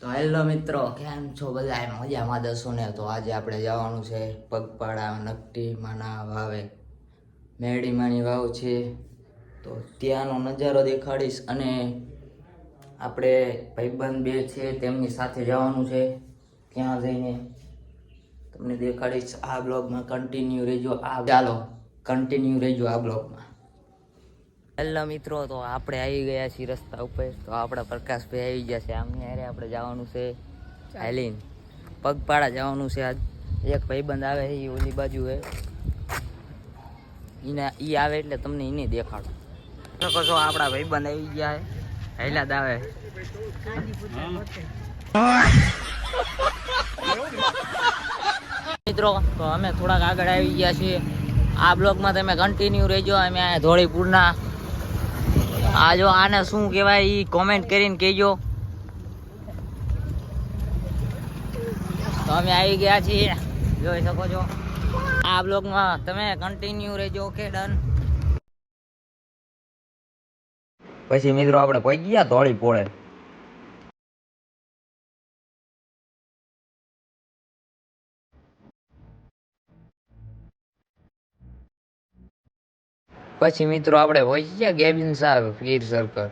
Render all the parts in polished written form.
તો હેલો મિત્રો, કેમ છો બધા? મજામાં દસો ને? તો આજે આપણે જવાનું છે પગપાળા નકટીમાના વાવે. મેરડીમાની વાવ છે, તો ત્યાંનો નજારો દેખાડીશ. અને આપણે ભાઈબંધ બે છે તેમની સાથે જવાનું છે, ત્યાં જઈને તમને દેખાડીશ. આ બ્લોગમાં કન્ટિન્યુ રહેજો. ચાલો કન્ટિન્યુ રહેજો આ બ્લોગમાં. હેલો મિત્રો, તો આપણે આવી ગયા છીએ રસ્તા ઉપર. તો આપણા પ્રકાશભાઈ આવી ગયા છે. આમની હારે આપણે જવાનું છે હાલીન પગપાળા જવાનું છે. આજ એક ભાઈબંધ આવે છે, એ ઓલી બાજુ હે, ઈ આવે એટલે તમને એને દેખાડો. શકો છો આપણા ભાઈબંધ આવી ગયા છે, હેલા જ આવે. મિત્રો, તો અમે થોડાક આગળ આવી ગયા છીએ. આ બ્લોગમાં તમે કન્ટિન્યુ રહેજો. અમે આ ધોળીપુરના આ જો આને શું કહેવાય એ કોમેન્ટ કરીને કહેજો. તો અમે આવી ગયા છીએ, જોઈ શકો છો. આ બ્લોગમાં તમે કન્ટિન્યુ રહેજો. Okay, done. પછી મિત્રો આપણે પહોંચી ગયા ધોળી પોળે. પછી મિત્રો આપણે પહોંચી ગયા ગેબિન સાહેબ ફીર સર્કલ.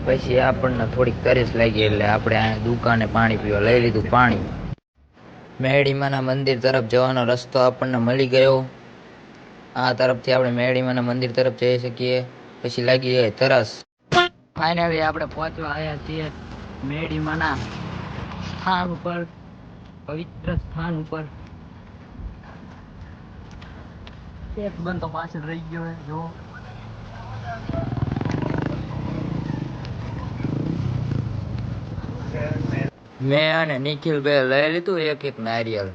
પછી આપણને થોડીક તરસ લાગી એટલે આપણે અહીંયા દુકાને પાણી પીવા લઈ લીધું. પાણી મેરડીમાના મંદિર તરફ જવાનો રસ્તો આપણને મળી ગયો. આ તરફથી આપણે મેરડીમાના મંદિર તરફ જઈ શકીએ. પછી લાગી જાય તરસ. ફાઇનલી આપણે પહોંચવા આવ્યા છીએ મેરડીમાના સ્થાન ઉપર, પવિત્ર સ્થાન ઉપર. એક બંધ તો પાછળ રહી ગયો હે, જો. મેં અને નિખિલ બે લઈ લીધું એક એક નારિયેલ.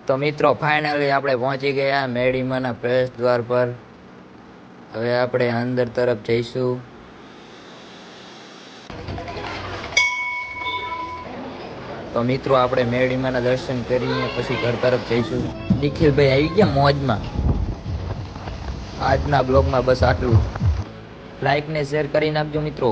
તો મિત્રો ફાઇનલી આપણે પહોંચી ગયા મેરડીમાના પ્રવેશ દ્વાર પર. હવે આપણે અંદર તરફ જઈશું. તો મિત્રો આપણે મેરડીમાના દર્શન કરીને પછી ઘર તરફ જઈશું. નિખિલભાઈ આવી ગયા મોજમાં. આજના બ્લોગમાં બસ આટલું. લાઈક ને શેર કરી નાખજો મિત્રો.